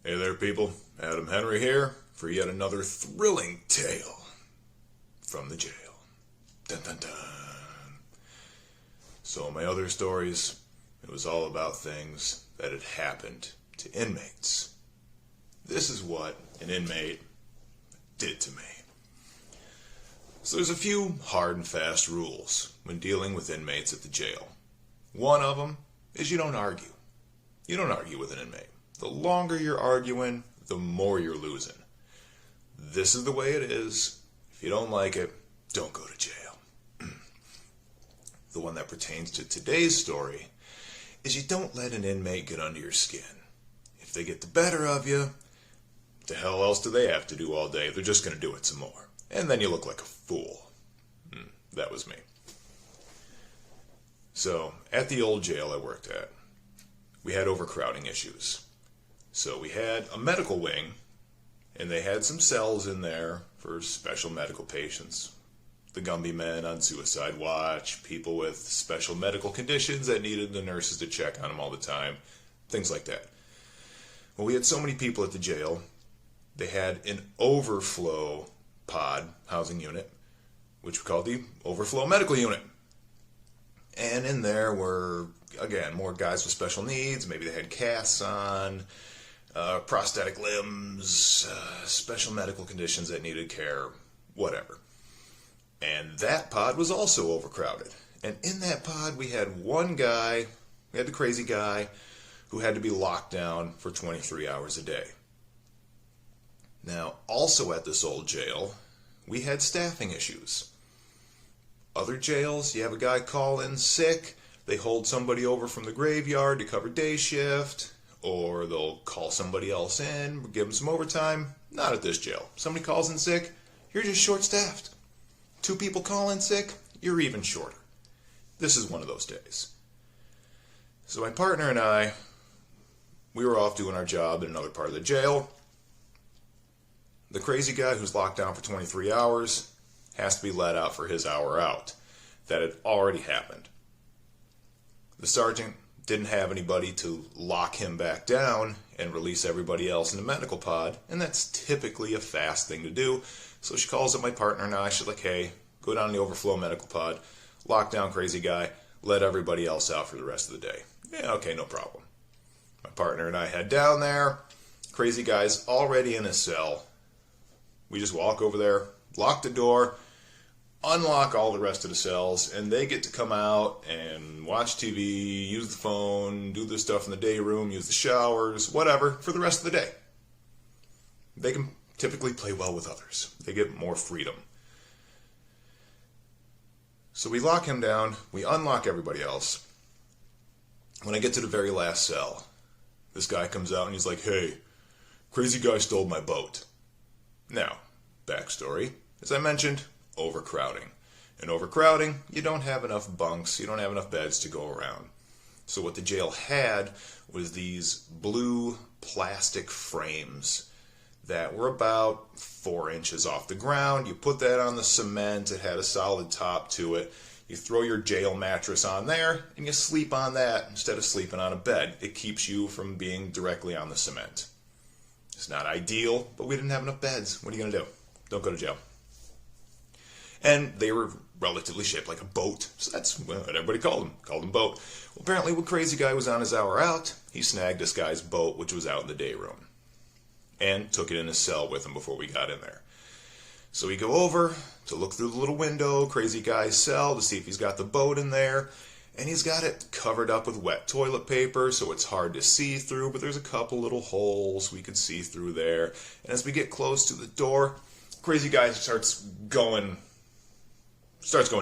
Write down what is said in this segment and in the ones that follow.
Hey there, people. Adam Henry here for yet another thrilling tale from the jail. Dun dun dun. So, in my other stories, it was all about things that had happened to inmates. This is what an inmate did to me. So, there's a few hard and fast rules when dealing with inmates at the jail. One of them is you don't argue. You don't argue with an inmate. The longer you're arguing, the more you're losing. This is the way it is. If you don't like it, don't go to jail. The one that pertains to today's story is you don't let an inmate get under your skin. If they get the better of you, the hell else do they have to do all day? They're just going to do it some more. And then you look like a fool. That was me. So, at the old jail I worked at, we had overcrowding issues. So we had a medical wing, and they had some cells in there for special medical patients. The Gumby men on suicide watch, people with special medical conditions that needed the nurses to check on them all the time, things like that. Well, we had so many people at the jail, they had an overflow pod housing unit, which we called the overflow medical unit. And in there were, again, more guys with special needs. Maybe they had casts on, prosthetic limbs, special medical conditions that needed care, whatever. And that pod was also overcrowded. And in that pod, we had one guy, we had the crazy guy, who had to be locked down for 23 hours a day. Now, also at this old jail, we had staffing issues. Other jails, you have a guy call in sick, they hold somebody over from the graveyard to cover day shift, or they'll call somebody else in, give them some overtime. Not at this jail. Somebody calls in sick, you're just short-staffed. 2 people call in sick, you're even shorter. This is one of those days. So my partner and I, we were off doing our job in another part of the jail. The crazy guy who's locked down for 23 hours has to be let out for his hour out. That had already happened. The sergeant didn't have anybody to lock him back down and release everybody else in the medical pod, and that's typically a fast thing to do. So she calls up my partner and I, she's like, hey, go down to the overflow medical pod, lock down crazy guy, let everybody else out for the rest of the day. Yeah, okay, no problem. My partner and I head down there, crazy guy's already in his cell. We just walk over there, lock the door, unlock all the rest of the cells, and they get to come out and watch TV, use the phone, do their stuff in the day room, use the showers, whatever, for the rest of the day. They can typically play well with others. They get more freedom. So we lock him down, we unlock everybody else. When I get to the very last cell, this guy comes out and he's like, hey, crazy guy stole my boat. Now, backstory, as I mentioned, overcrowding. In overcrowding, you don't have enough bunks, you don't have enough beds to go around. So what the jail had was these blue plastic frames that were about 4 inches off the ground. You put that on the cement, it had a solid top to it. You throw your jail mattress on there, and you sleep on that instead of sleeping on a bed. It keeps you from being directly on the cement. It's not ideal, but we didn't have enough beds. What are you going to do? Don't go to jail. And they were relatively shaped like a boat, so that's what everybody called them boat. Well, apparently when crazy guy was on his hour out, he snagged this guy's boat, which was out in the day room, and took it in his cell with him before we got in there. So we go over to look through the little window, crazy guy's cell, to see if he's got the boat in there, and he's got it covered up with wet toilet paper, so it's hard to see through, but there's a couple little holes we could see through there. And as we get close to the door, crazy guy starts going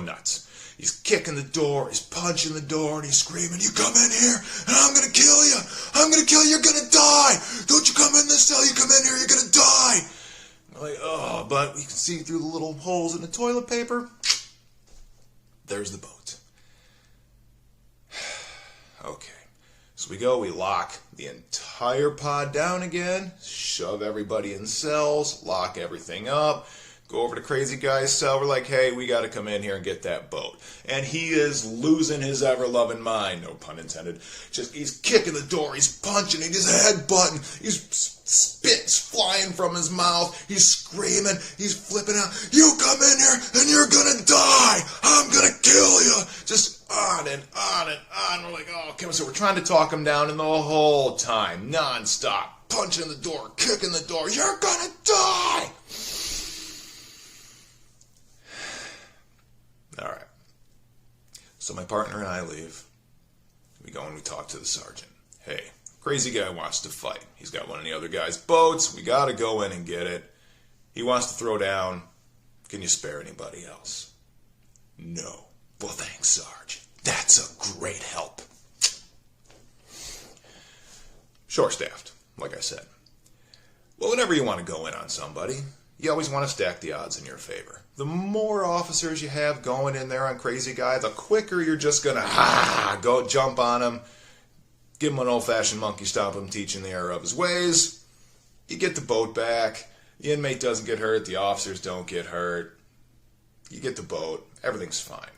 nuts. He's kicking the door, he's punching the door, and he's screaming, you come in here, and I'm going to kill you. I'm going to kill you, you're going to die. Don't you come in this cell, you come in here, you're going to die. I'm like, oh, but we can see through the little holes in the toilet paper. There's the boat. Okay, so we lock the entire pod down again, shove everybody in cells, lock everything up, go over to crazy guy's cell. We're like, hey, we got to come in here and get that boat. And he is losing his ever-loving mind, no pun intended. Just, he's kicking the door, he's punching it, he's headbutting, he's Spit's flying from his mouth. He's screaming. He's flipping out. You come in here and you're gonna die. I'm gonna kill you. Just on and on and on. We're like, oh, come on. So we're trying to talk him down, and the whole time, nonstop, punching the door, kicking the door. You're gonna die. All right. So my partner and I leave. We go and we talk to the sergeant. Hey, crazy guy wants to fight. He's got one of the other guy's boats. We got to go in and get it. He wants to throw down. Can you spare anybody else? No. Well, thanks, Sarge. That's a great help. Short-staffed, like I said. Well, whenever you want to go in on somebody, you always want to stack the odds in your favor. The more officers you have going in there on crazy guy, the quicker you're just going to go jump on him, give him an old-fashioned monkey stomp him, teach him the error of his ways. You get the boat back. The inmate doesn't get hurt. The officers don't get hurt. You get the boat. Everything's fine.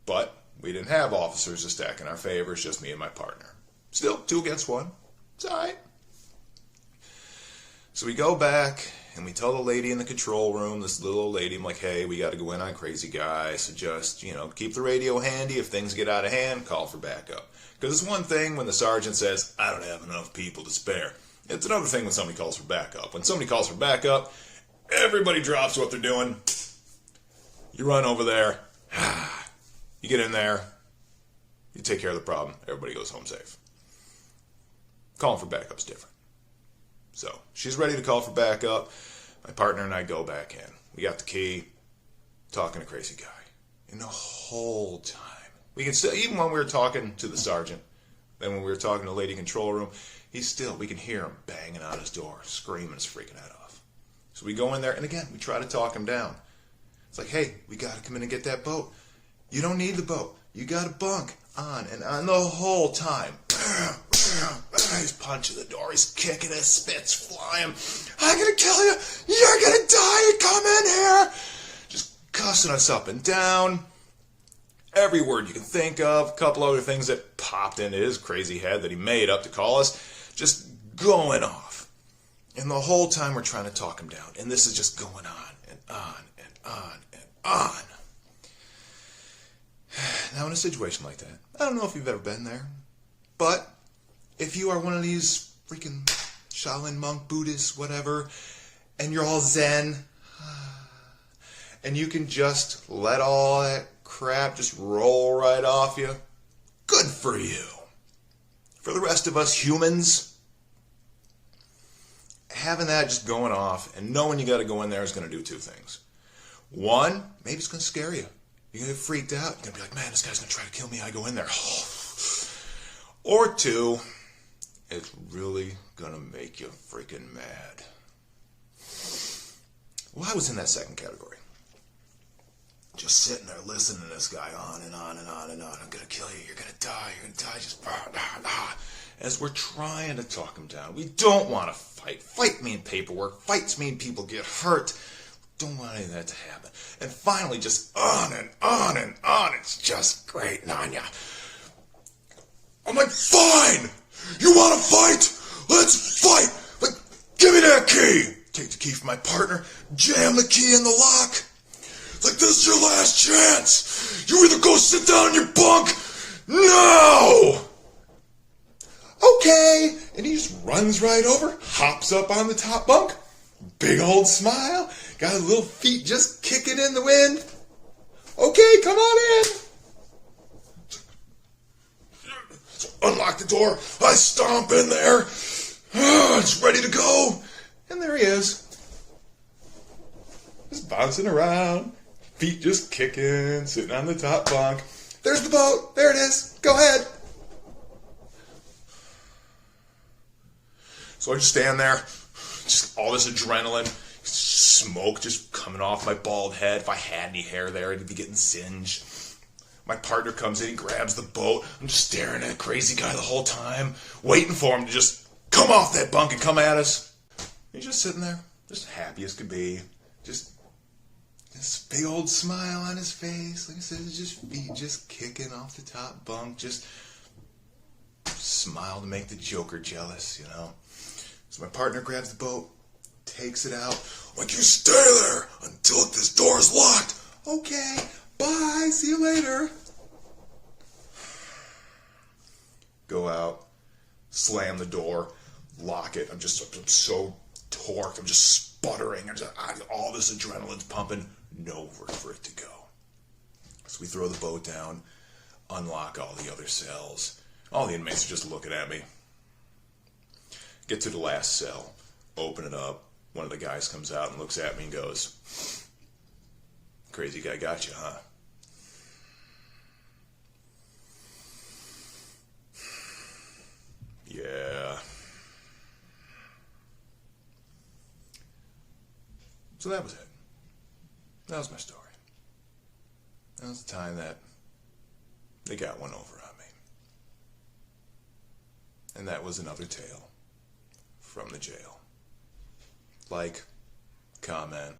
But we didn't have officers to stack in our favor. It's just me and my partner. Still, 2 against 1. It's all right. So we go back, and we tell the lady in the control room, this little old lady, I'm like, hey, we got to go in on crazy guy, so just, keep the radio handy. If things get out of hand, call for backup. Because it's one thing when the sergeant says, I don't have enough people to spare. It's another thing when somebody calls for backup. When somebody calls for backup, everybody drops what they're doing. You run over there. You get in there. You take care of the problem. Everybody goes home safe. Calling for backup's different. So she's ready to call for backup. My partner and I go back in. We got the key, talking to crazy guy. And the whole time, we can still, even when we were talking to the sergeant, then when we were talking to the lady in control room, we can hear him banging on his door, screaming his freaking head off. So we go in there, and again, we try to talk him down. It's like, hey, we got to come in and get that boat. You don't need the boat. You got a bunk. On and on the whole time. He's punching the door. He's kicking it. Spit's flying. I'm going to kill you. You're going to die. Come in here. Just cussing us up and down. Every word you can think of. A couple other things that popped into his crazy head that he made up to call us. Just going off. And the whole time we're trying to talk him down. And this is just going on and on and on and on. Now, in a situation like that, I don't know if you've ever been there, but if you are one of these freaking Shaolin monk, Buddhists, whatever, and you're all zen, and you can just let all that crap just roll right off you, good for you. For the rest of us humans, having that just going off and knowing you got to go in there is going to do 2 things. One, maybe it's going to scare you. You're going to get freaked out. You're going to be like, man, this guy's going to try to kill me. I go in there. Or 2, it's really going to make you freaking mad. Well, I was in that second category. Just sitting there listening to this guy on and on and on and on. I'm going to kill you. You're going to die. You're going to die. Just as we're trying to talk him down. We don't want to fight. Fight mean paperwork. Fights mean people get hurt. Don't want any of that to happen. And finally, just on and on and on. It's just great, Nanya. I'm like, fine. You want to fight? Let's fight. Like, give me that key. Take the key from my partner. Jam the key in the lock. Like, this is your last chance. You either go sit down in your bunk. No. Okay. And he just runs right over, hops up on the top bunk. Big old smile. Got his little feet just kicking in the wind. Okay, come on in. So unlock the door. I stomp in there. It's ready to go. And there he is. Just bouncing around. Feet just kicking. Sitting on the top bunk. There's the boat. There it is. Go ahead. So I just stand there. Just all this adrenaline. Smoke just coming off my bald head. If I had any hair there, it'd be getting singed. My partner comes in, he grabs the boat. I'm just staring at crazy guy the whole time, waiting for him to just come off that bunk and come at us. He's just sitting there, just happy as could be. Just this big old smile on his face. Like I said, just feet just kicking off the top bunk. Just smile to make the Joker jealous, So my partner grabs the boat, takes it out. I'm like, you stay there until this door is locked. Okay, bye, see you later. Go out, slam the door, lock it. I'm so torqued. I'm just sputtering. All this adrenaline's pumping. Nowhere for it to go. So we throw the boat down, unlock all the other cells. All the inmates are just looking at me. Get to the last cell, open it up. One of the guys comes out and looks at me and goes, "Crazy guy got you, huh?" Yeah. So that was it. That was my story. That was the time that they got one over on me. And that was another tale from the jail. Like, comment,